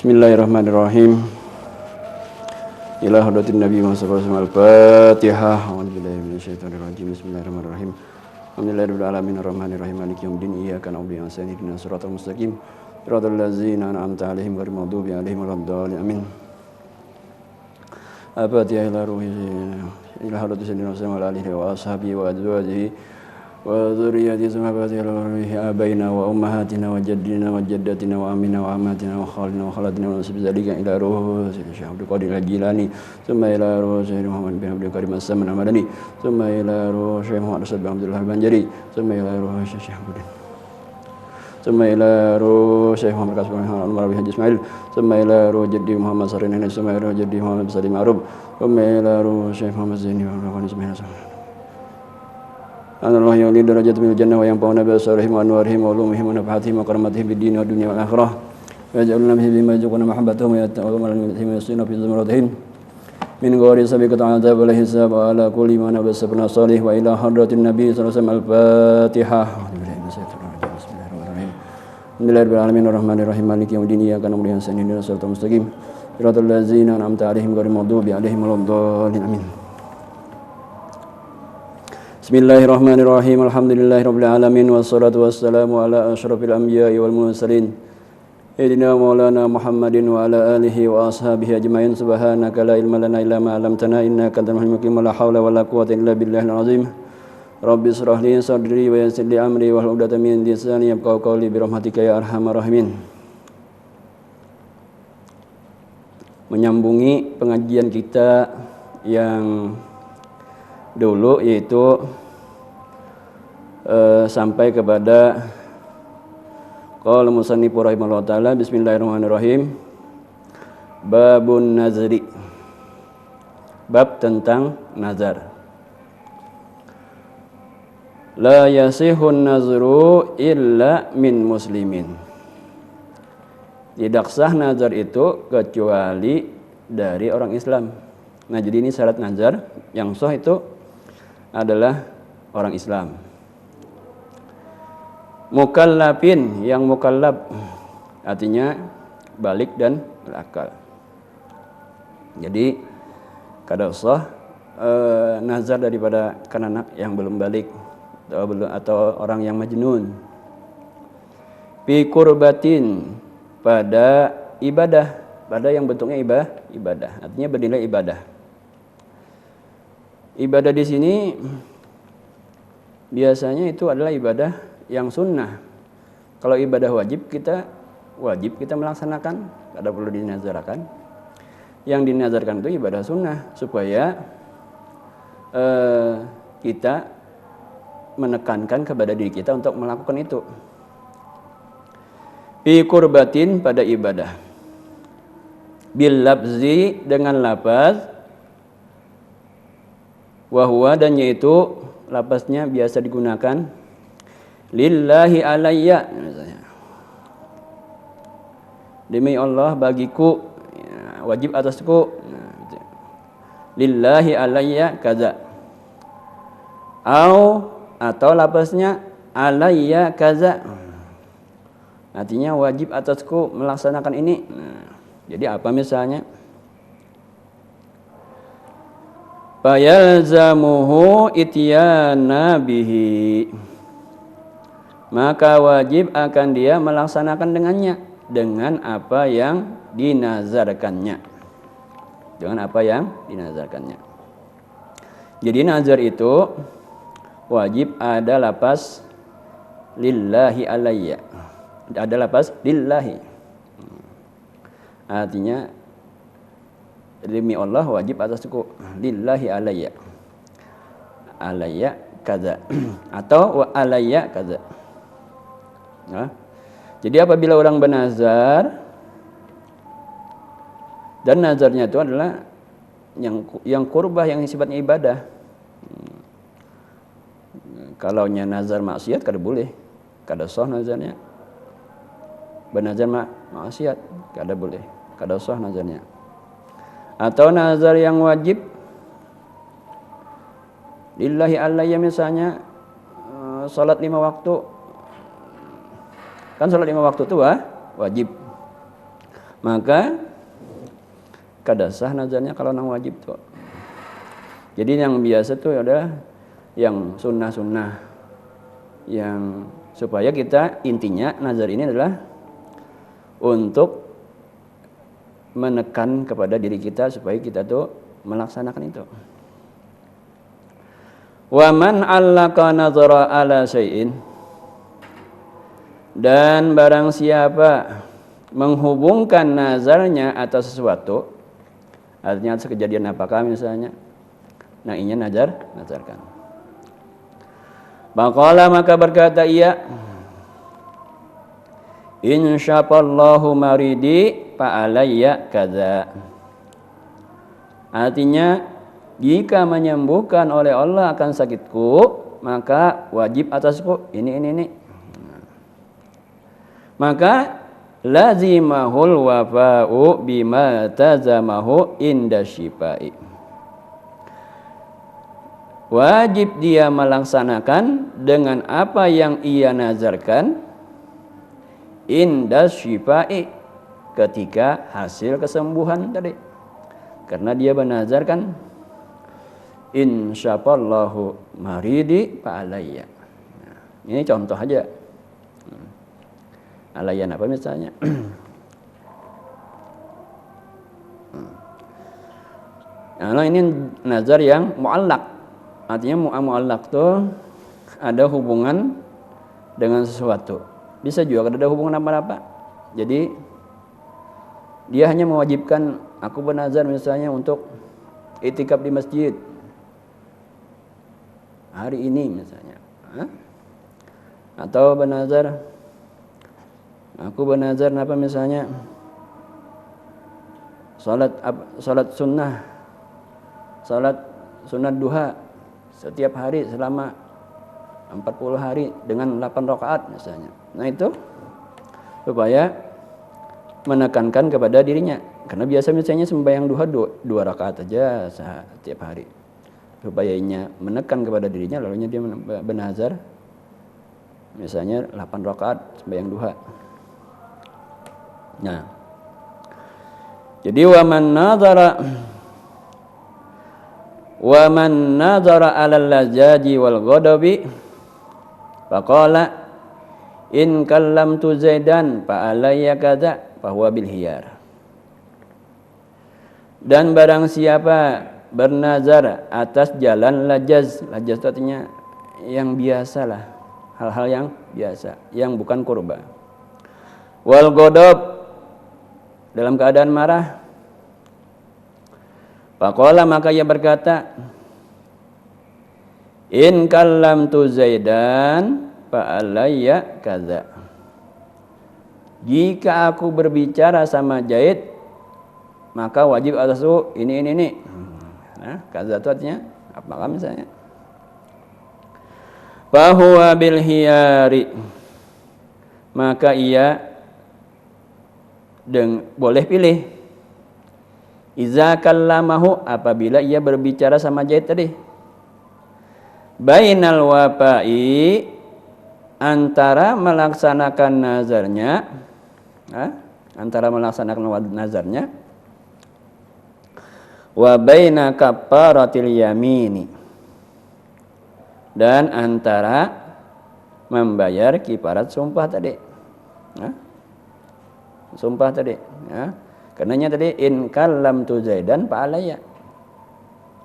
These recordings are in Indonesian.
Bismillahirrahmanirrahim. Ila hadratin Nabi Muhammad SAW. Al-Fatihah. A'udzubillahi minasyaitonirrajim. Bismillahirrahmanirrahim. Alhamdulillahirabbil alamin arrahmanirrahim maliki yaumiddin iyyaka na'budu wa iyyaka nasta'in ihdinas siratal mustaqim siratal ladzina an'amta 'alaihim ghairil maghdubi alaihim waladdallin amin. Al-Fatihah ila hadratin Sayyidina Muhammad wa alihi wa ashabihi wa azwajihi wa dzurriyyati abaina wa ummahatina wa jaddina wa jaddatina wa amina wa amatina wa khalina wa khalatina wa nasibzalika ila ruh Syekh Abdul Qadir Al-Jilani summa ila ruh Syekh Muhammad bin Abdul Karim As-Saman Al-Madani summa ila ruh Syekh Muhammad bin Abdullah Al-Banjari summa ila ruh Syekh Abdul summa ila ruh Syekh Muhammad Kasbah Al-Umar bin Haji Ismail summa ila ruh Jaddi Muhammad Sarin summa ila ruh Jaddi Muhammad Salim Arab summa ila ruh Syekh Muhammad Zaini wa Rahman Ismail Allah yang li darajat minal jannah wa yang pauna bi asrarihim wa anwarihim wa ulumihim wa nafahatihim wa karamatihi bid din wa dunya wal akhirah wa ja'alna bihim bima yuquna mahabbatahum wa yata'awwama lan yusina fi zumratihim min ghairi sabiqati azab wal hisab wa ala kulli man abasabna salih wa ila hadratin nabi sallallahu alaihi wasallam al-fatihah. Bismillahirrahmanirrahim arrahmanirrahim maliki yaumiddin iyyaka na'budu wa iyyaka nasta'in ihdinas siratal mustaqim siratal ladzina an'amta 'alaihim ghairil maghdubi 'alaihim waladdallin amin. Bismillahirrahmanirrahim. Alhamdulillahirabbil alamin wassalatu wassalamu ala asyrafil anbiya'i wal mursalin sayyidina maulana Muhammadin wa ala alihi wa ashabihi ajmain. Subhanaka la ilma lana illa ma 'allamtana innaka antal alimul hakim. La haula wala quwwata illa billahil azim. Rabbi shrah li sadri wa yassir li amri wahlul 'uqdatam min lisani yafqahu qawli bi rahmatika ya arhamar rahimin. Menyambungi pengajian kita yang dulu, yaitu sampai kepada qala musannif rahimahullah taala. Bismillahirrahmanirrahim. Babun nazri, bab tentang nazar. La yasihun nazru illa min muslimin. Tidak sah nazar itu kecuali dari orang Islam. Nah, jadi ini syarat nazar yang sah itu adalah orang Islam. Mukallafin, yang mukallaf artinya balik dan berakal. Jadi kada usah nazar daripada kanak yang belum balik atau orang yang majnun. Fi qurbatin, pada ibadah, pada yang bentuknya ibadah, artinya bernilai ibadah. Ibadah di sini biasanya itu adalah ibadah yang sunnah. Kalau ibadah wajib kita melaksanakan, tidak perlu dinazarkan. Yang dinazarkan itu ibadah sunnah supaya kita menekankan kepada diri kita untuk melakukan itu. Fi qurbatin, pada ibadah. Bil labzi, dengan lafaz. Wahwa, dan yaitu lapasnya biasa digunakan lillahi alayya, misalnya demi Allah bagiku, ya, wajib atasku, gitu. Lillahi alayya kaza, atau lapasnya alayya kaza, artinya wajib atasku melaksanakan ini. Jadi apa misalnya? Fayalzamuhu ityana bihi, maka wajib akan dia melaksanakan dengannya, dengan apa yang dinazarkannya, Jadi nazar itu wajib ada lapas lillahi alayya, ada lapas lillahi, artinya demi Allah wajib atasku, lillahi alayya kaza, atau wa alayya kaza. Nah, jadi apabila orang bernazar, dan nazarnya itu adalah yang kurbah, yang sifatnya ibadah. Kalau nya nazar maksiat kada boleh, kada sah nazarnya. Bernazar maksiat kada boleh, kada sah nazarnya. Atau nazar yang wajib lillahi alayya, misalnya salat 5 waktu. Kan salat 5 waktu itu wajib. maka kada sah nazarnya kalau nang wajib tuh. Jadi yang biasa tuh adalah yang sunnah-sunnah, yang supaya kita intinya nazar ini adalah untuk menekan kepada diri kita supaya kita tuh melaksanakan itu. Wa man 'allaqa nazara ala syai'in, dan barang siapa menghubungkan nazarnya atas sesuatu, artinya atas kejadian apakah misalnya, nah ini nazarkan. Baqala maka berkata ia, insyaallahu maridi fa alayya kadza. Artinya jika menyembuhkan oleh Allah akan sakitku, maka wajib atasku ini. Maka lazimahul wafa'u bima tazamahu inda syifai. Wajib dia melaksanakan dengan apa yang ia nazarkan inda syifai, ketika hasil kesembuhan tadi. Karena dia menazarkan insyaallahu maridi fa alayya. Ini contoh aja. Alayan apa misalnya? Nah, ini nazar yang muallaq. Artinya muallaq tuh ada hubungan dengan sesuatu. Bisa juga ada hubungan apa-apa. Jadi dia hanya mewajibkan, aku bernazar misalnya untuk itikaf di masjid hari ini misalnya. Atau bernazar, aku bernazar apa misalnya salat sunat duha setiap hari selama 40 hari dengan 8 rakaat misalnya. Nah itu supaya menekankan kepada dirinya. Karena biasa misalnya sembahyang duha 2 rakaat aja setiap hari. Supaya menekan kepada dirinya, lalu dia bernazar misalnya 8 rakaat sembahyang duha. Nah, jadi wa man nazara 'alal lajaji wal ghadabi faqala in kallamtu zaidan fa alayya kadza fa huwa bil hiyar. Dan barang siapa bernazar atas jalan lajaz itu artinya yang biasalah, hal-hal yang biasa, yang bukan kurba. Wal ghadab, dalam keadaan marah. Faqala maka ia berkata, in kallamtu zaidan fa alayya kadza. Jika aku berbicara sama Zaid, maka wajib atasku ini. Nah, kadza itu artinya apakah misalnya? Fa huwa bil hiyari, maka ia boleh pilih. Iza kallamahu, apabila ia berbicara sama Zaid tadi. Bainal wafa'i, antara melaksanakan nazarnya, wa baina kaffaratil yamini, dan antara membayar kifarat sumpah tadi. Sumpah tadi, karenanya tadi in kallamtu zaidan fa alayya.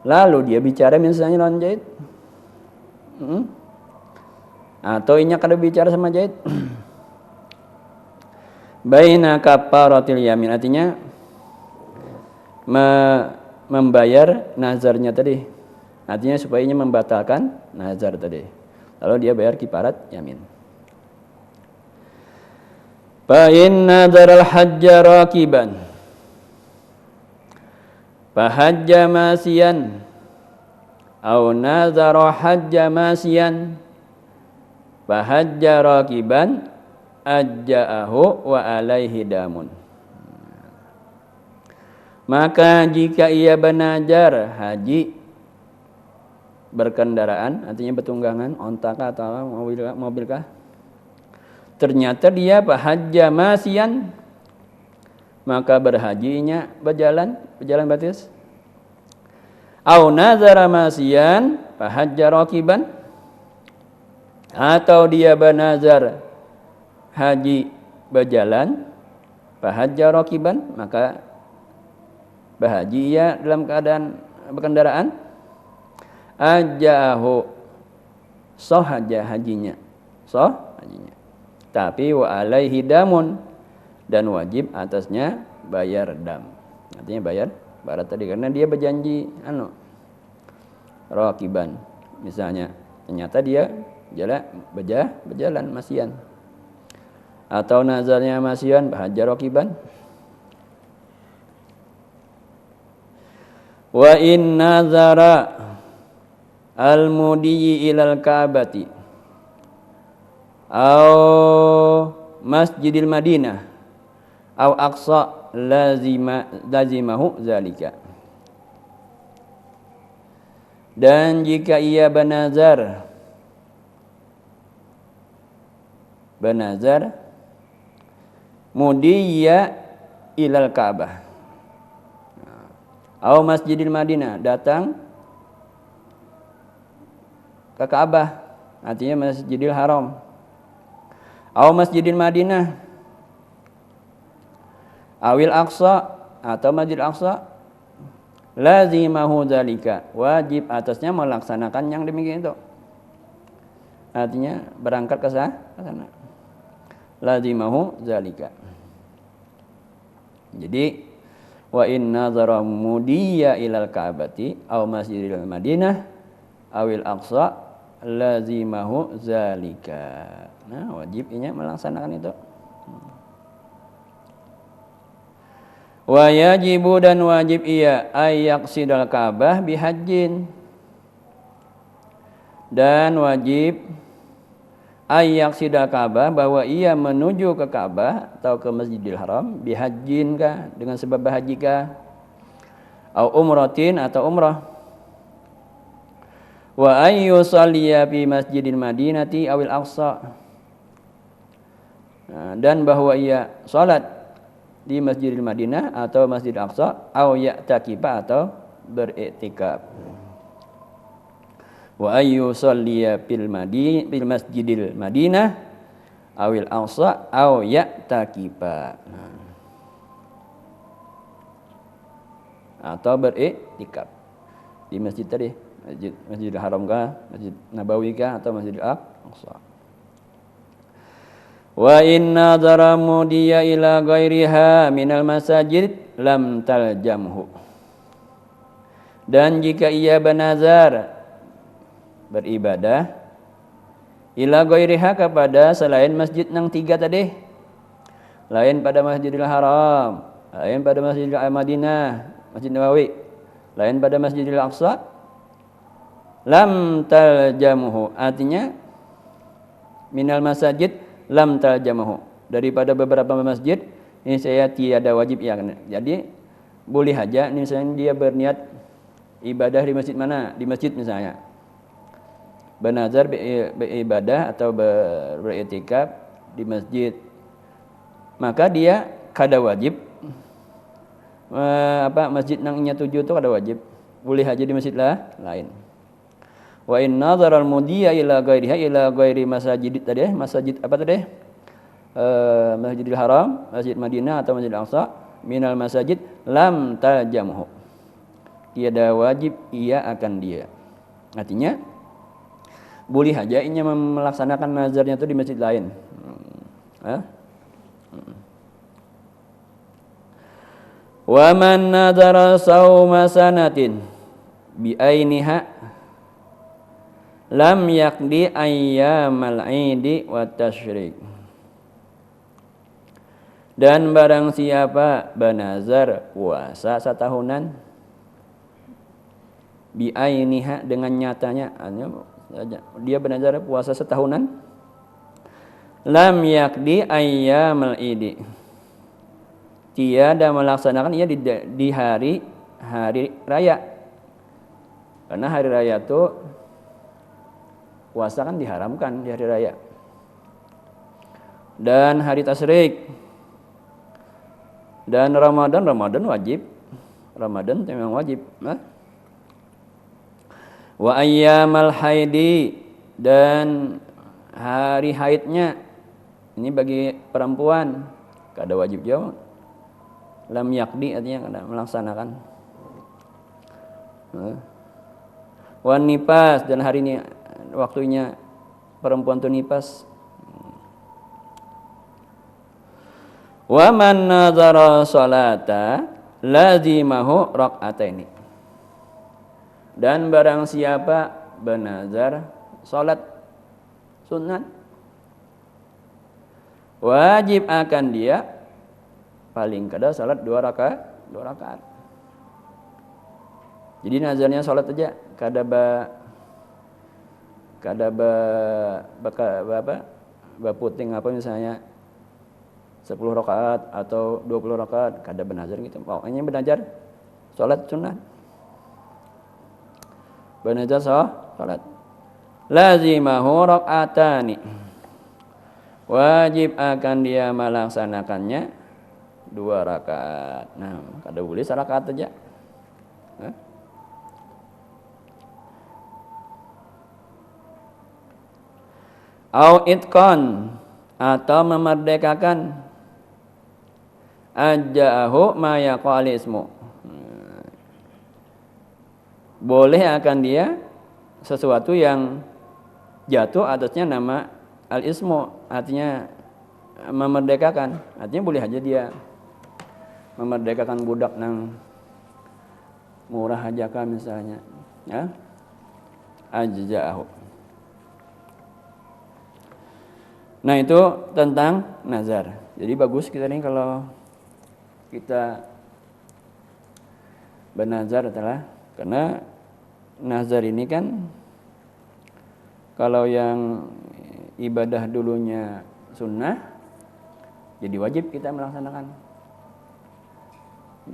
Lalu dia bicara misalnya lawan Zaid. Atau inya kada bicara sama Zaid. Baina kaffaratil yamin, artinya membayar nazarnya tadi. Artinya supaya inya membatalkan nazar tadi. Lalu dia bayar kifarat yamin. Fa in nadzaral hajja raqiban fa hajja masiyan au nadzara hajja masiyan fa hajja raqiban ajja'ahu wa alaihi damun. Maka jika ia bernazar haji berkendaraan, artinya bertunggangan, onta kah atau mobil kah? Ternyata dia hajja masiyan, maka berhajinya berjalan batis. Au nazara masiyan fahajja raqiban, atau dia bernazar haji berjalan fahajja raqiban, maka berhaji ia dalam keadaan berkendaraan. Ajahu sah hajinya, tapi wa alaihi damun, dan wajib atasnya bayar dam. Artinya bayar barat tadi, karena dia berjanji raqiban, misalnya ternyata dia berjalan masian, atau nazarnya masian bahajja raqiban. Wa in nazara al-mudiyyi ilal ka'bati au masjidil Madinah au aqsa lazimahu zalika. Dan jika ia bernazar mudiyya ilal Ka'bah au masjidil Madinah, datang ke Ka'bah, artinya Masjidil Haram, au Masjidil Madinah, awil Aqsa, atau Masjidil Aqsa, lazimahu dzalika, wajib atasnya melaksanakan yang demikian itu. Artinya berangkat ke sana. Lazimahu dzalika. Jadi wa in nazara mudiyya ilal Ka'bati au Masjidil Madinah awil Aqsa lazimahu zalika. Nah, wajibnya melaksanakan itu. Wa yajibu, dan wajib ia ayyaqsidal Ka'bah bihajjin, dan wajib ayyaqsidal Ka'bah, bahwa ia menuju ke Ka'bah atau ke Masjidil Haram bihajjin kah, dengan sebab berhaji kah, au umratin, atau umrah. Wa ayyu salliya fi Masjidil Madinati awil Aqsa, dan bahwa ia salat di Masjidil Madinah atau Masjidil Aqsa, au ya'takifa, atau beriktikaf. Wa ayyu salliya fil Masjidil Madinah awil Aqsa au ya'takifa, atau beriktikaf di masjid tadi, Masjidil Haram kah, Masjid Nabawi kah, atau Masjidil Aqsa. Wa in nazara mudiya ila ghairiha minal masajid lam taljamhu, dan jika ia bernazar beribadah ila ghairiha, kepada selain masjid yang 3 tadi, lain pada Masjidil Haram, lain pada Masjidil Madinah, Masjid Nabawi, lain pada Masjidil Aqsa, lam taljamuhu, artinya minal masajid lam taljamuhu, daripada beberapa masjid ini saya tiada wajib ya. Jadi boleh aja misalnya dia berniat ibadah di masjid mana, di masjid misalnya bernazar beribadah atau beriktikaf di masjid, maka dia kada wajib masjid nang nya tuju itu kada wajib, boleh aja di masjid lain. Wa in nazara al-mudiyya ila ghairi masajid tadi, masjid apa tadi? Masjidil Haram, Masjid Madinah, atau Masjidil Aqsa, minal masajid lam taljamhu, tiada wajib ia akan dia. Artinya boleh aja inya melaksanakan nazarnya itu di masjid lain. Wa man nadara sauma sanatin bi ainiha lam yaqdi ayyamal aidi wa tasyrik, dan barang siapa bernazar puasa setahunan bi ainiha, dengan nyatanya, dia bernazar puasa setahunan, lam yaqdi ayyamal aidi, tiada melaksanakan ia di hari raya, karena hari raya itu puasa kan diharamkan di hari raya, dan hari tasyrik Dan Ramadan wajib. Ramadan memang wajib. Wa ayyamal haidi, dan hari haidnya ini bagi perempuan kada wajib juga. Lam yakdi artinya kada melaksanakan. Wan nifas, dan hari ini waktunya perempuan tuh nifas. Wa man nazara salata lazimahu rakaataini, dan barang siapa bernazar salat sunat, wajib akan dia paling kada salat 2 rakaat. Jadi nazarnya salat aja, kada puting apa misalnya 10 rakaat atau 20 rakaat, kada bernazar gitu. Pokoknya bernazar salat sunat. Bernazar salat. Lazimahu rakaatani, wajib akan dia melaksanakannya 2 rakaat. Nah, kada boleh 1 rakaat aja. Au itqan, atau memerdekakan, aja'ahu ma yaqali ismu, boleh akan dia sesuatu yang jatuh atasnya nama al-ismu, artinya memerdekakan. Artinya boleh aja dia memerdekakan budak nang murah aja kan misalnya, ya. Aja'ahu. Nah, itu tentang nazar. Jadi bagus kita nih kalau kita bernazar adalah, karena nazar ini kan kalau yang ibadah dulunya sunnah, jadi wajib kita melaksanakan.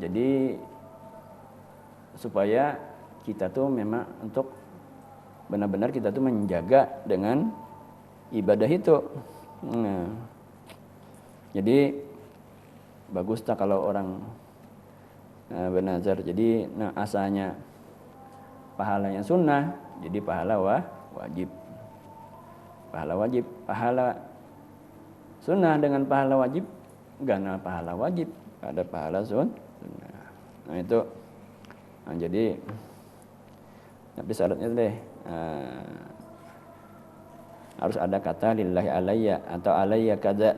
Jadi supaya kita tuh memang untuk benar-benar kita tuh menjaga dengan ibadah itu. Nah, jadi bagus tak kalau orang bernazar. Jadi asalnya pahalanya sunnah, jadi pahala wajib. Pahala wajib, pahala sunnah dengan pahala wajib, gana pahala wajib, ada pahala sunnah. Nah itu, jadi tapi syaratnya deh. Harus ada kata lillahi alayya atau alayya kadza.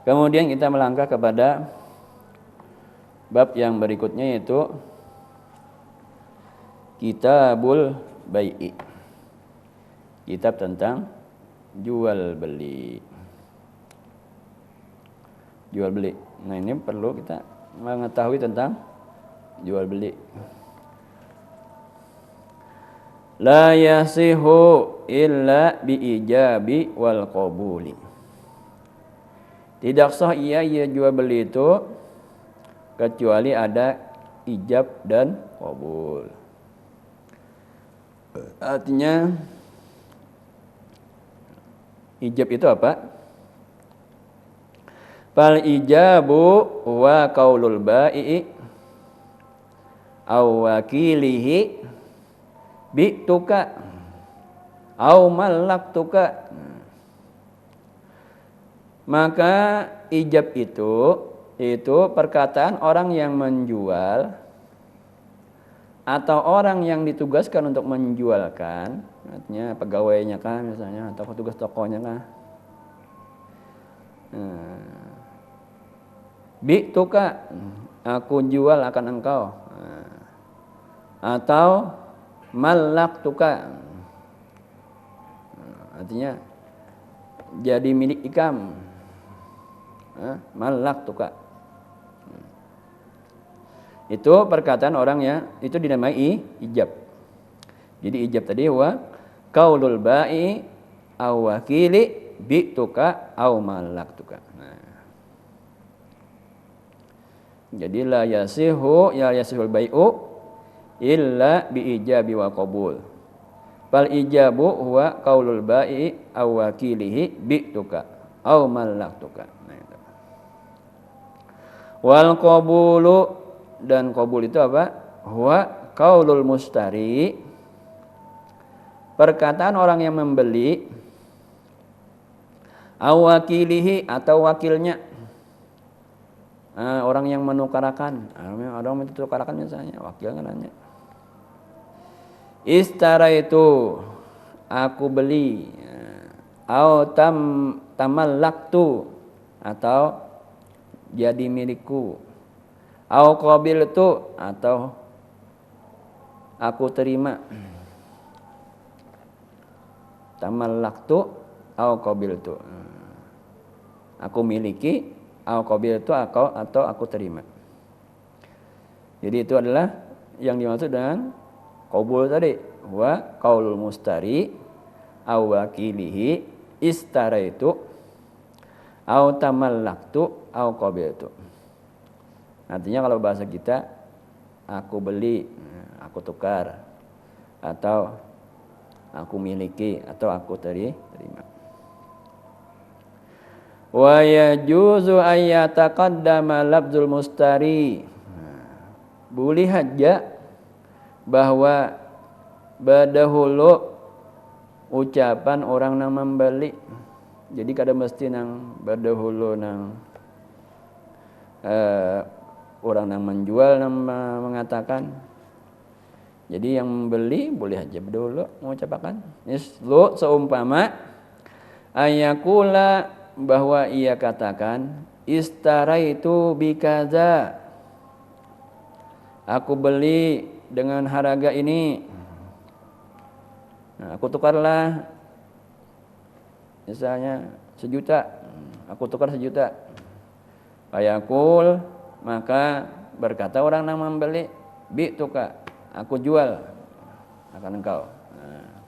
Kemudian kita melangkah kepada bab yang berikutnya, yaitu Kitabul Bai'i. Kitab tentang jual beli. Jual beli. Nah, ini perlu kita mengetahui tentang jual beli. La yasihu illa biijabi wal qabuli. Tidak sah ia jual beli itu kecuali ada ijab dan qabul. Artinya ijab itu apa? Fal ijabu wa qaulul bai'i aw wakilihi bi'tuka au malaktuka. Maka ijab itu perkataan orang yang menjual atau orang yang ditugaskan untuk menjualkan, artinya pegawainya kah misalnya atau petugas tokonya kah. Bi'tuka, aku jual akan engkau. Atau malaktuka, artinya jadi milik ikam. Malaktuka, itu perkataan orang ya, itu dinamai ijab. Jadi ijab tadi wa qaulul ba'i aw wakili bi'tuka aw malaktuka. Jadi la yasihul bai'u illa bi ijabi wa qabul. Fal ijabu huwa qaulul ba'i aw wakilihi bi'tuka. au mallaktuka. Nah, itu. Wal qabulu, dan qabul itu apa? Huwa qaulul mustari, perkataan orang yang membeli, au wakilihi, atau wakilnya, orang yang menukarakan, orang menukarakan misalnya, wakil kan nanya. Istara itu aku beli, au tamallaktu, atau jadi milikku, au qabiltu, atau aku terima. Tamallaktu au qabiltu, aku miliki, au qabiltu, atau aku terima. Jadi itu adalah yang dimaksud dengan qabul tadi. Wa qaulul mustari au wakilihi istaraitu au tamallaktu au qabiltu. Artinya kalau bahasa kita, aku beli, aku tukar, atau aku miliki, atau aku terima. Wa yajuzu ayyataqaddama lafzul mustari, boleh saja bahwa berdahulu ucapan orang yang membeli. Jadi kada mesti nang berdahulu nang orang yang menjual yang mengatakan. Jadi yang membeli boleh aja berdahulu mengucapkan. Mislu, seumpama ayakula, bahwa ia katakan, istaraitu bikaza, aku beli dengan harga ini. Nah, aku tukarlah misalnya 1 juta, aku tukar 1 juta. Ayakul, maka berkata orang yang membeli, bi tuka, aku jual akan engkau. Nah,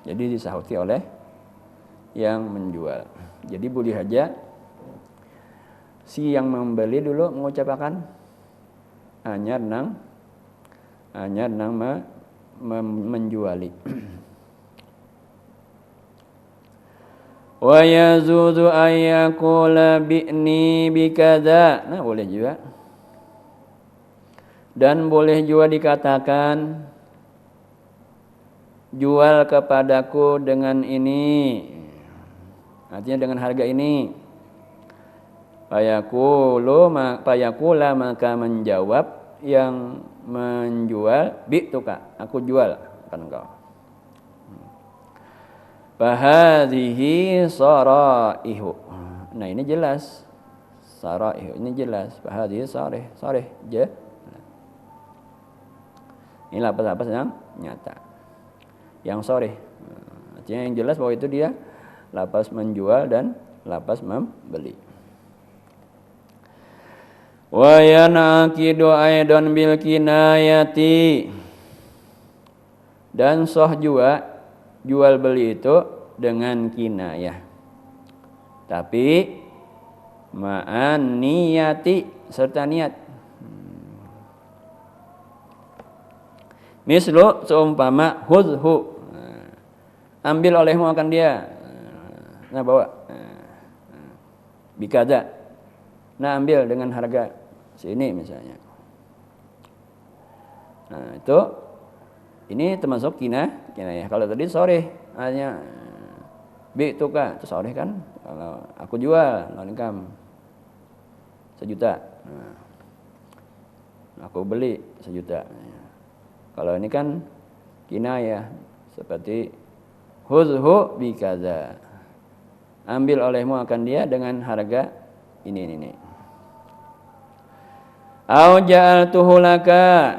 jadi disahuti oleh yang menjual. Jadi boleh saja si yang membeli dulu mengucapkan hanya nang menjuali. Wa yazuzu ayyakula bi'ni bikadza. Nah, boleh juga. Dan boleh juga dikatakan jual kepadaku dengan ini. Artinya dengan harga ini. Fayakula, maka menjawab yang menjual, bi tuka, aku jual akan engkau. Fahadhihi saraihu. Nah, ini jelas. Saraihu ini jelas. Fahadhihi sarih je. Ini lapas-lapas yang nyata. Yang sarih. Artinya yang jelas bahwa itu dia lapas menjual dan lapas membeli. Wa yanaqidu aidan bil kinayati, dan sah juga jual beli itu dengan kinayah, tapi ma'an niyati, serta niat. Mislu, seumpama huzhu, ambil olehmu akan dia. Nah, bawa bikada, nah ambil dengan harga sini misalnya. Nah, itu ini termasuk kinayah. Kalau tadi sore hanya bi tuka, itu sore kan. Kalau aku jual lawan 1 juta. Nah, aku beli 1 juta. Kalau ini kan kinayah, seperti huzhu bi kaza, ambil olehmu akan dia dengan harga ini. Au ja'altuhu laka,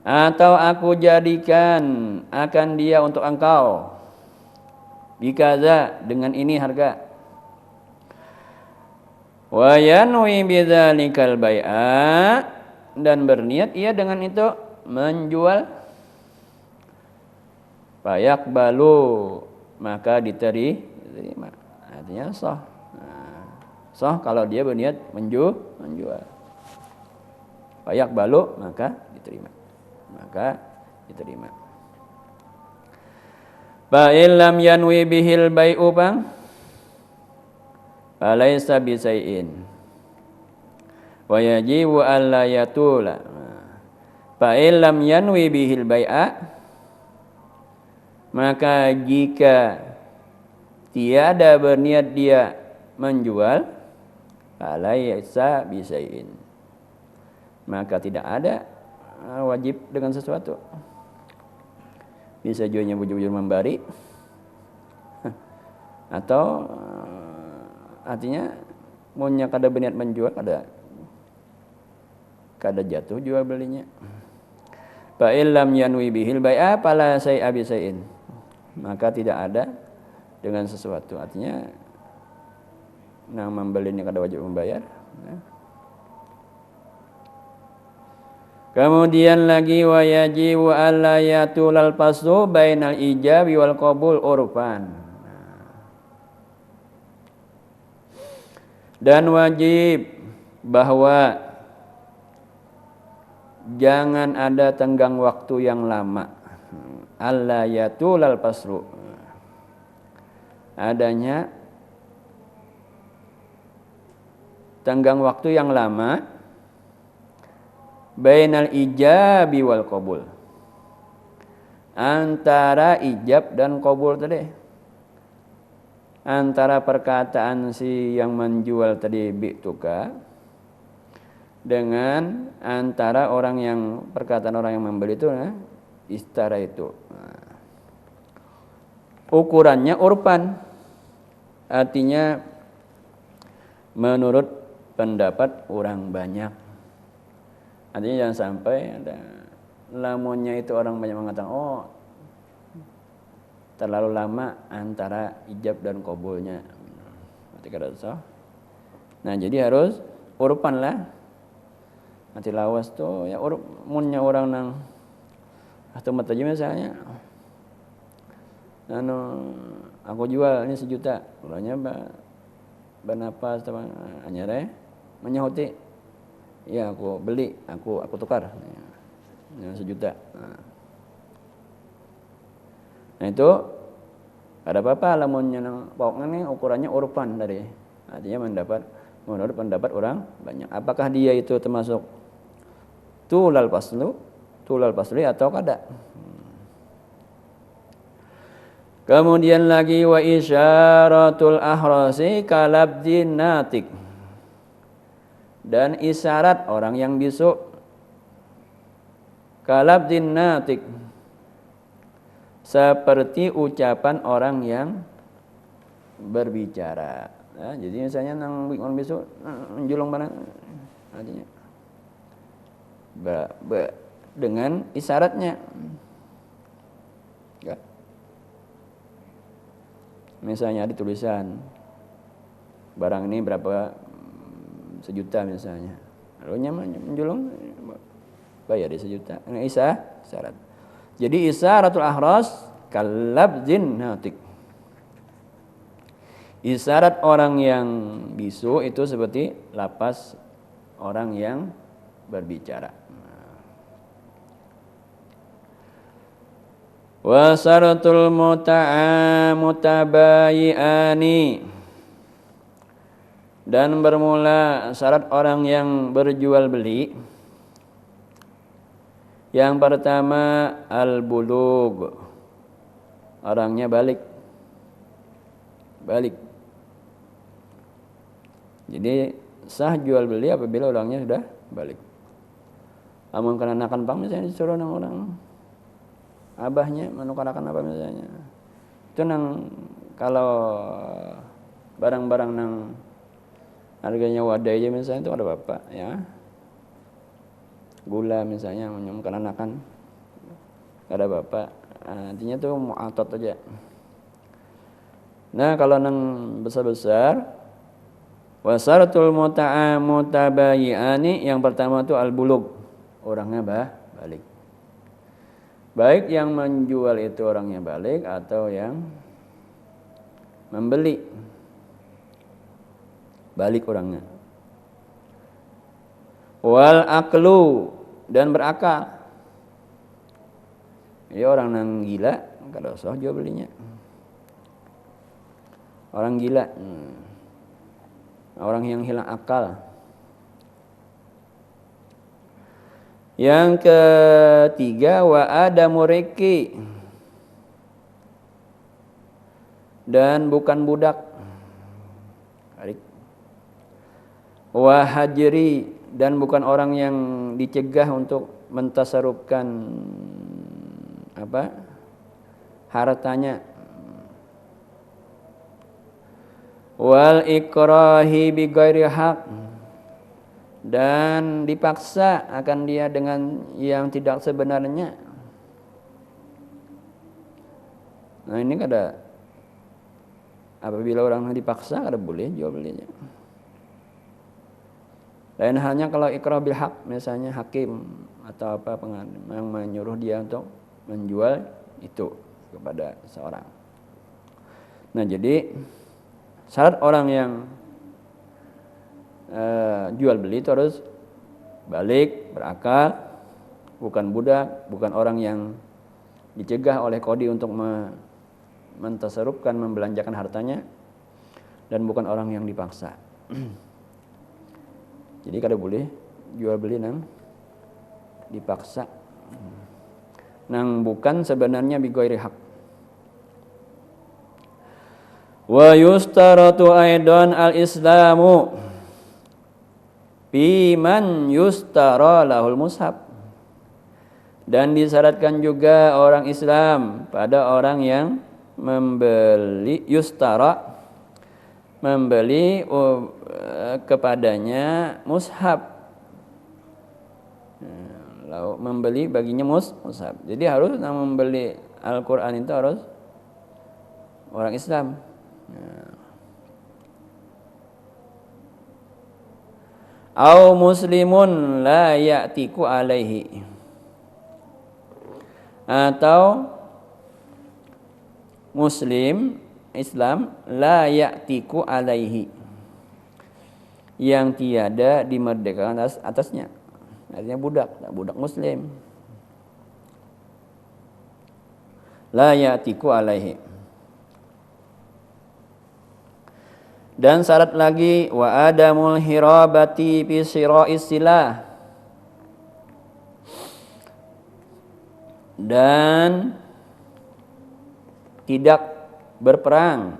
atau aku jadikan akan dia untuk engkau, bikaza, dengan ini harga. Wa yanwi bidzalikal bai'a, dan berniat ia dengan itu menjual. Fayaqbalu, maka diterima. Artinya sah. Sah kalau dia berniat menjual. Fayaqbalu, maka diterima. Fa illam yanwi bihil bai'u bang falaisa bisai'in wa yajibu alla yatula. Fa illam yanwi bihil bai'a, maka jika tiada berniat dia menjual, falaisa bisai'in, maka tidak ada wajib dengan sesuatu. Bisa jualnya bujur-bujur membari, atau artinya maunya kada berniat menjual, kada jatuh jual belinya. Fa illam yanwi bihil bai'a fala sai'a bisai'in, maka tidak ada dengan sesuatu. Artinya nang membelinya kada wajib membayar. Kemudian lagi wa yajibu alla yatulal faslu bainal ijabi wal qabul urfan. Dan wajib bahwa jangan ada tenggang waktu yang lama. Alla yatulal faslu, adanya tenggang waktu yang lama bainal ijabi wal qabul, antara ijab dan qabul tadi, antara perkataan si yang menjual tadi bi'tuka dengan antara orang yang, perkataan orang yang membeli itu istara itu. Ukurannya urpan, artinya menurut pendapat orang banyak. Artinya jangan sampai ada lamunnya itu orang banyak mengatakan, oh terlalu lama antara ijab dan qabulnya, berarti kada sah. Nah jadi harus urpan lah. Nanti lawas tuh ya munnya orang nang atau mata aja misalnya, aku jual ini 1 juta, orangnya bernapas teman anyare menyahuti, ya aku beli, aku tukar, ya, 1 juta. Nah itu ada apa-apa lamunnya nang pokoknya nih ukurannya urpan dari, artinya menurut pendapat orang banyak. Apakah dia itu termasuk tulal pasli atau kada? Kemudian lagi wa isyaratul ahrasi kalabdin natik, dan isyarat orang yang bisu kalabdin natik, seperti ucapan orang yang berbicara. Nah, jadi misalnya nang orang bisu menjulung barang, artinya dengan isyaratnya. Ya. Misalnya ada tulisan barang ini berapa, 1 juta misalnya, lalu menjulung bayar di 1 juta. Ini isyarat. Jadi isyaratul ahras kalabdin natik, isyarat orang yang bisu itu seperti lapas orang yang berbicara. Wa syaratul mutabayi'ani, dan bermula syarat orang yang berjual beli. Yang pertama al-bulugh, orangnya balik. Jadi sah jual beli apabila orangnya sudah balik. Amun kenanakan pang misalnya disuruh nang orang abahnya menukarakan apa misalnya, itu nang kalau barang-barang nang harganya wadah aja misalnya itu ada bapak ya, gula misalnya menkenanakan ada bapak, artinya tuh mu'atot aja. Nah kalau nang besar-besar wasaratul mutabayi'ani, yang pertama tuh al-bulugh, orangnya balik. Baik yang menjual itu orangnya balik atau yang membeli balik orangnya. Wal aklu, dan berakal. Ya orang nang gila kada usah jual belinya. Orang gila, orang yang hilang akal. Yang ketiga, wa adamu riki, dan bukan budak. Wa hajri, dan bukan orang yang dicegah untuk mentasarufkan hartanya. Wal ikrahi bi ghairi haq, dan dipaksa akan dia dengan yang tidak sebenarnya. Nah ini kada, apabila orang dipaksa kada boleh jual belinya. Lain halnya kalau ikrah bil haq, misalnya hakim atau yang menyuruh dia untuk menjual itu kepada seorang. Nah jadi syarat orang yang jual beli itu harus balik, berakal, bukan budak, bukan orang yang dicegah oleh kodi untuk mentasarufkan, membelanjakan hartanya, dan bukan orang yang dipaksa. Jadi kada boleh jual beli nang dipaksa, nang bukan sebenarnya bi ghairi haq. Wa yustaratu aidan al-islamu biman yustara lahul mushaf, dan disyaratkan juga orang Islam pada orang yang membeli kepadanya mushaf, lalu membeli baginya mushaf. Jadi harus yang membeli Al-Quran itu harus orang Islam. Au muslimun la ya'tiku alaihi, atau muslim Islam la ya'tiku alaihi, yang tiada dimerdekakan atasnya. Artinya budak muslim. La ya'tiku alaihi. Dan syarat lagi, wa adamul hirabati fi sira'is silah, dan tidak berperang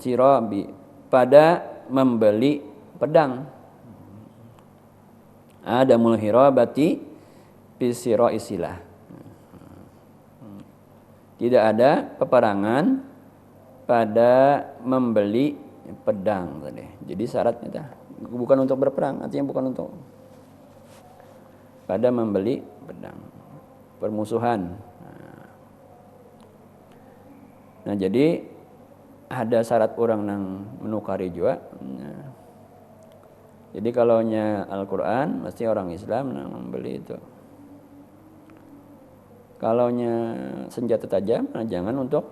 sirabi pada membeli pedang. Adamul hirabati fi sira'is silah, tidak ada peperangan pada membeli pedang tadi. Jadi syaratnya bukan untuk berperang, artinya bukan untuk pada membeli pedang, permusuhan. Nah jadi ada syarat orang nang menukari juga. Jadi kalau nya Al-Quran mesti orang Islam nang membeli itu. Kalau nya senjata tajam, nah jangan untuk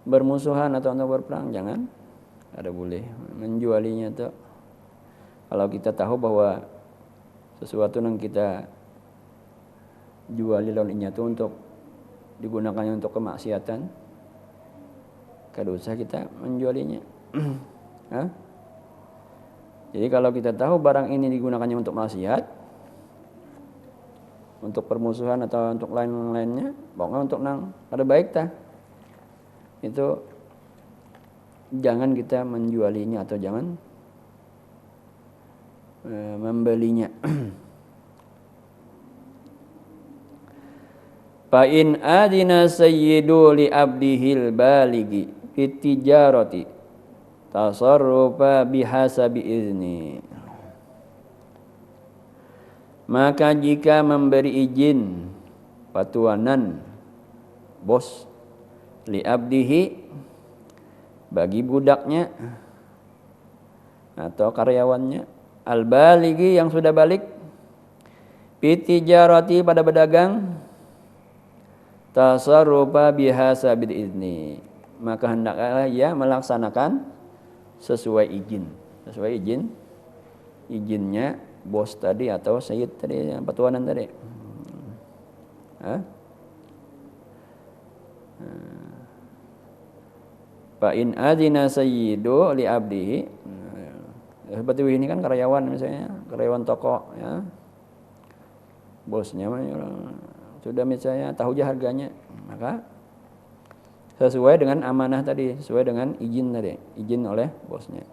bermusuhan atau untuk berperang, jangan. Ada boleh menjualinya tuh. Kalau kita tahu bahwa sesuatu yang kita juali lawan inya itu untuk digunakannya untuk kemaksiatan, kada usah kita menjualinya. Jadi kalau kita tahu barang ini digunakannya untuk maksiat, untuk permusuhan atau untuk lain-lainnya, pokoknya untuk nang ada baik itu jangan kita menjualinya atau jangan membelinya. Fa in adina sayyidu li abdihil baligi fit tijarati tasarrufa bihasabi izni. Maka jika memberi izin patuanan bos li abdihi bagi budaknya atau karyawannya, al baligi yang sudah balik, pitijarati pada berdagang, tasarrufa bihasabil izni, maka hendaklah ia melaksanakan sesuai izinnya bos tadi atau sayyid tadi, patuanan tadi. Fa in adzina sayyidu li abdihi. Seperti ini kan karyawan misalnya, karyawan toko ya. Bosnya sudah misalnya tahu aja harganya, maka sesuai dengan amanah tadi, sesuai dengan izin tadi, izin oleh bosnya.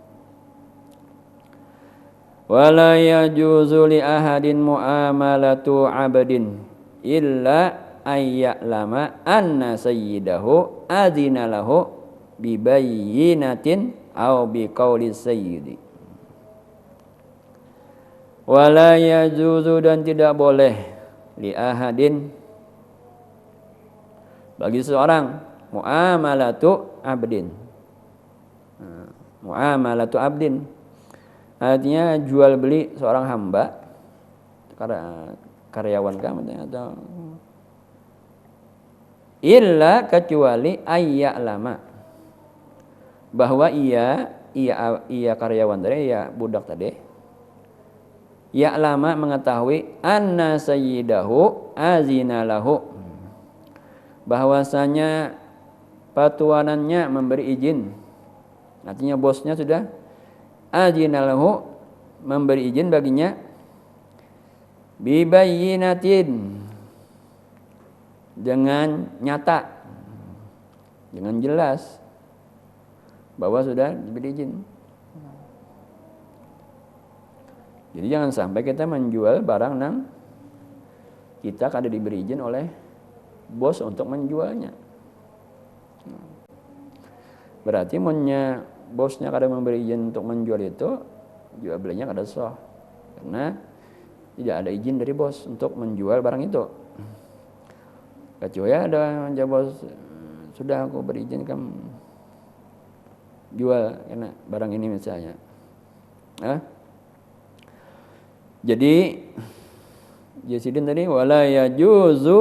Wala yajuzu li ahadin muamalatu 'abdin illa ayya'lama anna sayyidahu adzina lahu bi bayyinatin aw bi qauli sayyidi. Wala yajuzu, dan tidak boleh li ahadin bagi seorang muamalatu 'abdin. Muamalatu 'abdin artinya jual beli seorang hamba, karyawan kamu atau illa kecuali ayya'lama, bahwa ia karyawan tadi, ia budak tadi, ya'lama mengetahui anna sayyidahu azina lahu, bahwasanya patuanannya memberi izin, artinya bosnya sudah azina lahu memberi izin baginya bibayyinatin dengan nyata, dengan jelas bahwa sudah diberi izin. Jadi jangan sampai kita menjual barang yang kita kada diberi izin oleh bos untuk menjualnya. Berarti bosnya kada memberi izin untuk menjual itu, jual belinya kada sah, karena tidak ada izin dari bos untuk menjual barang itu. Kecuali ada bos, sudah aku beri izin kamu jual karena barang ini misalnya. Jadi Jasidin tadi wala yajuzu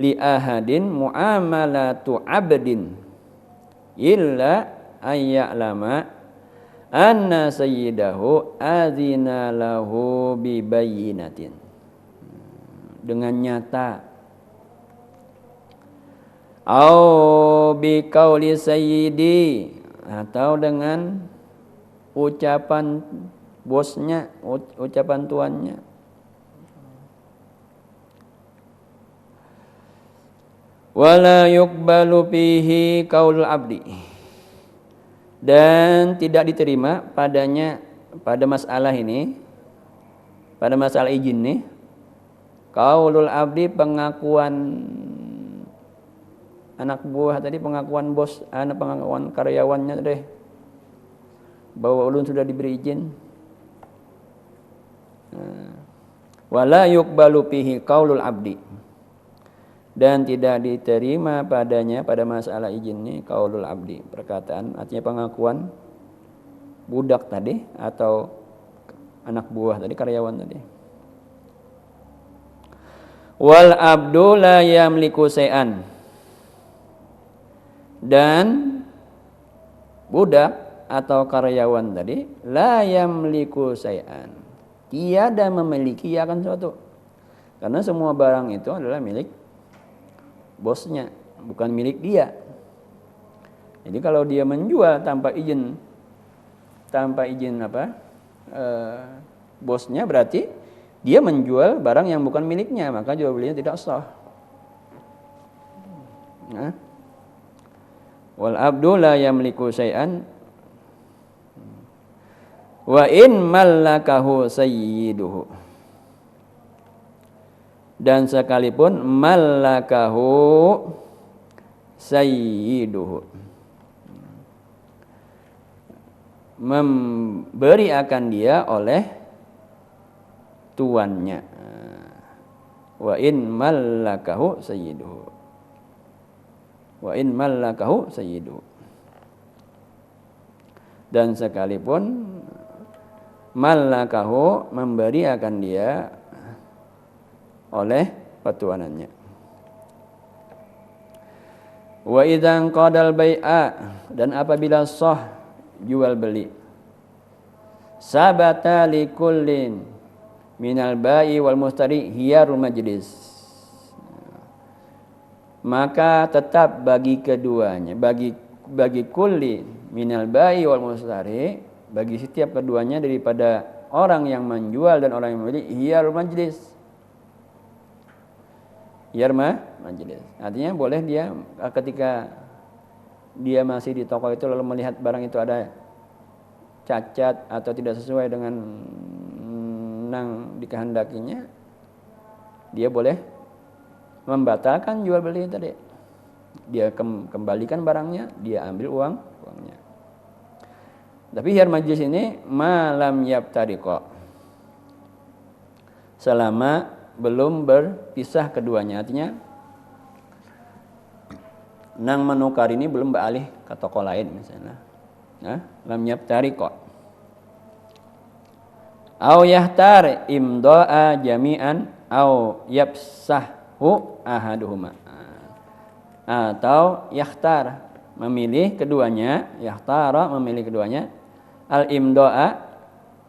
li ahadin muamalatu 'abdin illa ayya'lama anna sayyidahu adzina lahu bi bayyinatin, dengan nyata, au bi qauli sayyidi, atau dengan ucapan bosnya, ucapan tuannya. Wala yuqbalu fihi qaulul abdi, dan tidak diterima padanya, pada masalah ini, pada masalah izin nih, qaulul abdi, pengakuan anak buah tadi, pengakuan bos, pengakuan karyawannya tadi, bahwa ulun sudah diberi izin. Wala yuqbalu fihi qaulul abdi, dan tidak diterima padanya, pada masalah izin ini, qaulul abdi, perkataan, artinya pengakuan budak tadi atau anak buah tadi, karyawan tadi. Wal abdu la yamliku syai'an, dan budak atau karyawan tadi la yamliku syai'an, tiada memiliki akan sesuatu, karena semua barang itu adalah milik bosnya, bukan milik dia. Jadi kalau dia menjual tanpa izin bosnya, berarti dia menjual barang yang bukan miliknya, maka jual belinya tidak sah. Wal abdu la yamliku syai'an wa in mallakahu sayyiduhu, dan sekalipun mallakahu sayyiduhu, memberi akan dia oleh tuannya. Wa in mallakahu sayyiduhu, wa in mallakahu sayyiduhu, dan sekalipun mallakahu, memberi akan dia oleh petuanannya. Wa idzan qadal bai'a, dan apabila sah jual beli, sabata likullin minal ba'i wal mustari hiyarul majlis, maka tetap bagi keduanya, bagi kulli minal bai wal mustari, bagi setiap keduanya daripada orang yang menjual dan orang yang membeli, hiyar majlis. Hiyar majlis. Artinya boleh dia ketika dia masih di toko itu lalu melihat barang itu ada cacat atau tidak sesuai dengan yang dikehendakinya, dia boleh membatalkan jual beli tadi. Dia kembalikan barangnya, dia ambil uangnya. Tapi hiyar majlis ini malam yabtariqa, selama belum berpisah keduanya. Artinya nang menukar ini belum beralih ke toko lain misalnya. Nah, lam yabtariqa. Au yahtar imda'a jami'an au yabsahu ahaduhuma. Atau yakhtar, memilih keduanya, yakhtara memilih keduanya, al imda'a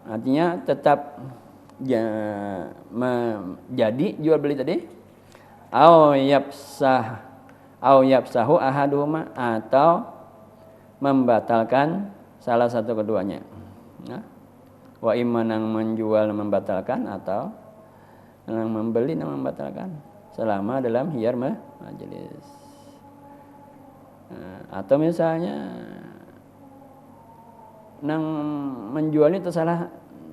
artinya tetap jadi jual beli tadi, au yabsahu ahaduhuma, atau membatalkan salah satu keduanya. Nah, wa imma nang menjual membatalkan atau nang membeli nang membatalkan selama dalam hiyar majelis. Atau misalnya nang menjual itu salah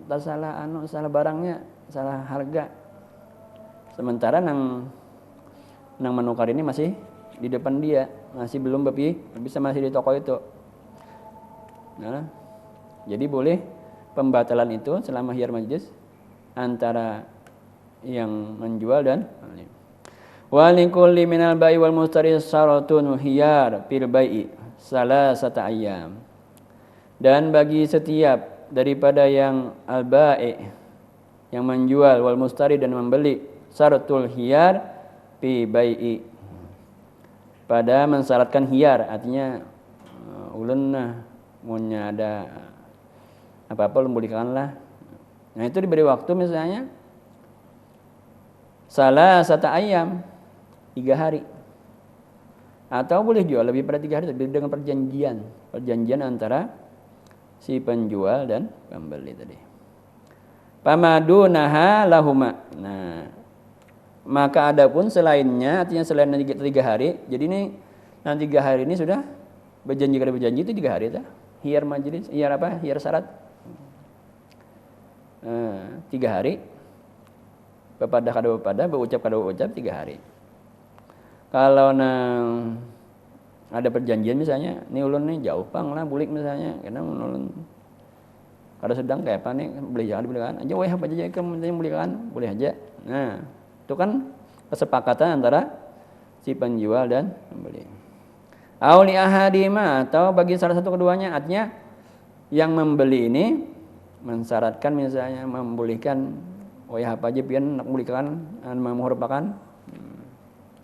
barangnya, salah harga. Sementara nang menukar ini masih di depan dia, masih belum bisa masih di toko itu. Nah, jadi boleh pembatalan itu selama hiyar majlis antara yang menjual dan membeli. Wa likulli minal bai wal mustari syaratun hiyar fil bai'i salasata ayyam. Dan bagi setiap daripada yang al-bai' yang menjual wal mustari dan membeli, syaratul hiyar fi bai'i, pada mensyaratkan hiyar. Artinya ulun punya ada apa-apa ulun belikanlah. Nah, itu diberi waktu misalnya salasata ayyam, 3 hari. Atau boleh jual lebih pada 3 hari dengan perjanjian antara si penjual dan pembeli tadi. Pamadunaha lahuma. Nah, maka adapun selainnya, artinya selain 3 hari, jadi ini nanti 3 hari ini sudah berjanji itu 3 hari ta? Hiyar majlis, hiyar syarat. 3 hari. Bepada berucap 3 hari. Kalau nang ada perjanjian misalnya, ini ulun nih jauh pang lah bulik misalnya, karena ulun kada sedang kayak apa nih beli kan aja, weh apa aja kamu belikan boleh aja. Nah, itu kan kesepakatan antara si penjual dan pembeli. Auli ahadima, atau bagi salah satu keduanya, artinya yang membeli ini mensyaratkan misalnya membolehkan, weh apa aja pian nak belikan merupakan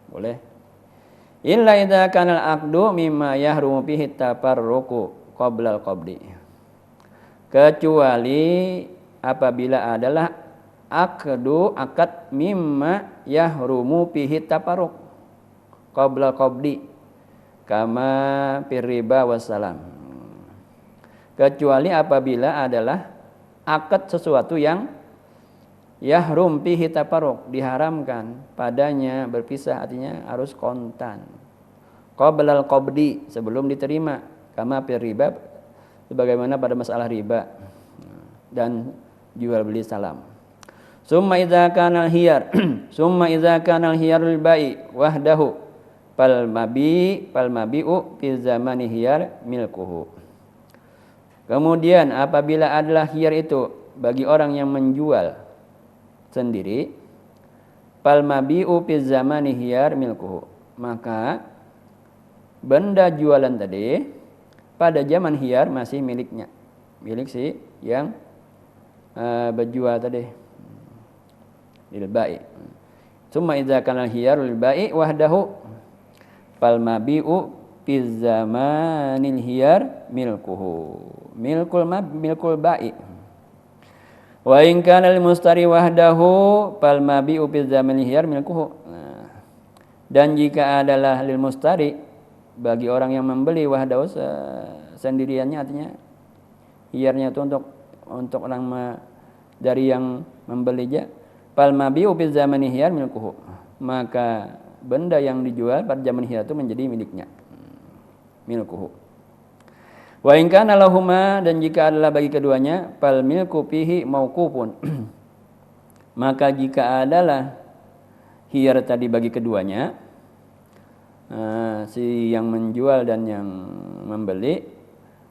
boleh. Illa idza kana al-aqdu mimma yahrumu fihi tafarruqu qabla al-qabdi. Kecuali apabila adalah akad mimma yahrumu fihi tafarruq qabla al-qabdi kama fir riba wassalam. Kecuali apabila adalah akad sesuatu yang yahrum fihi tafarruq, diharamkan padanya berpisah, artinya harus kontan. Qablal qabdi, sebelum diterima, kama fir riba, sebagaimana pada masalah riba dan jual beli salam. Summa idza kana al-hiyar summa idza kana al-hiyarul bai wahdahu fal mabi'u fi zamani hiyar milkuhu. Kemudian apabila adalah hiyar itu bagi orang yang menjual sendiri, fal mabi'u fi zamani hiyar milkuhu, maka benda jualan tadi pada zaman hiyar masih milik si yang berjual tadi, lil bai. Summa idza kana hiyarul bai wahdahu fal mabi'u fi zamanil hiyar milkuhu, milkul bai. Wa in kana lil mustari wahdahu fal mabi'u fi zamanil hiyar milkuhu. Nah, Dan jika adalah lil mustari bagi orang yang membeli wahdahu sendiriannya, artinya hiyarnya itu untuk orang dari yang membeli aja. Fal mabi'u fi zamani hiyar milkuhu. Maka benda yang dijual pada zaman hiyar itu menjadi miliknya. Milkuhu. Wa in kana lahuma, dan jika adalah bagi keduanya, fal milku fihi mauqufun. Maka jika adalah hiyar tadi bagi keduanya, si yang menjual dan yang membeli,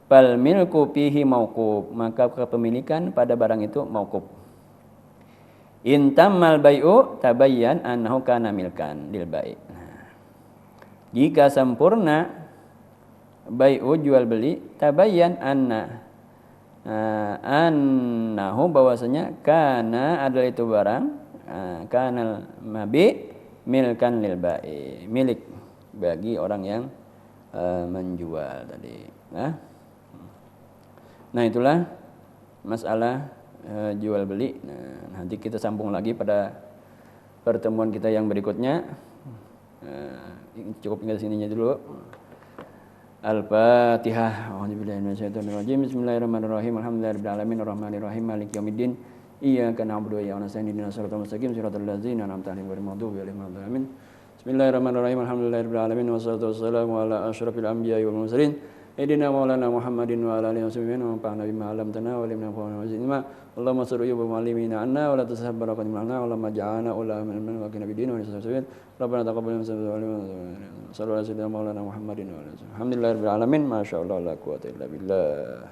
fal milku fihi mauquf, maka kepemilikan pada barang itu mauquf. In tammal bai'u tabayyan annahu kana milkan lil bai'. Jika sempurna bai'u jual beli, tabayyan annahu bahwasanya kana adalah itu barang, kana mabi milkan lil bai', milik bagi orang yang menjual tadi. Nah itulah masalah jual beli. Nah, nanti kita sambung lagi pada pertemuan kita yang berikutnya. Cukup hingga sininya dulu. Al-Fatihah. A'udzubillahi minasyaitonirrajim. Bismillahirrahmanirrahim. Alhamdulillahirabbil alamin arrahmanirrahim maliki yaumiddin. Iyyaka na'budu wa iyyaka nasta'in ihdinas siratal mustaqim siratal ladzina an'amta 'alaihim ghairil maghdubi 'alaihim waladdallin. Bismillahirrahmanirrahim. Alhamdulillahirabbil alamin wassalatu wassalamu ala asyrafil anbiya'i wal mursalin. Sayyidina Maulana Muhammadin wa ala alihi wasallam wa nafa'na bima 'allamtana wa limna qawlan wa zidna. Allahumma sirri wa mu'allimina anna wa la tasahhab barakatim lana wa la maj'alna ulama min wa kana bidin wa nasallu. Rabbana taqabbal minna sallallahu alaihi wa sallam Maulana Muhammadin wa ala alihi. Alhamdulillahirabbil alamin. Masyaallah la quwwata illa billah.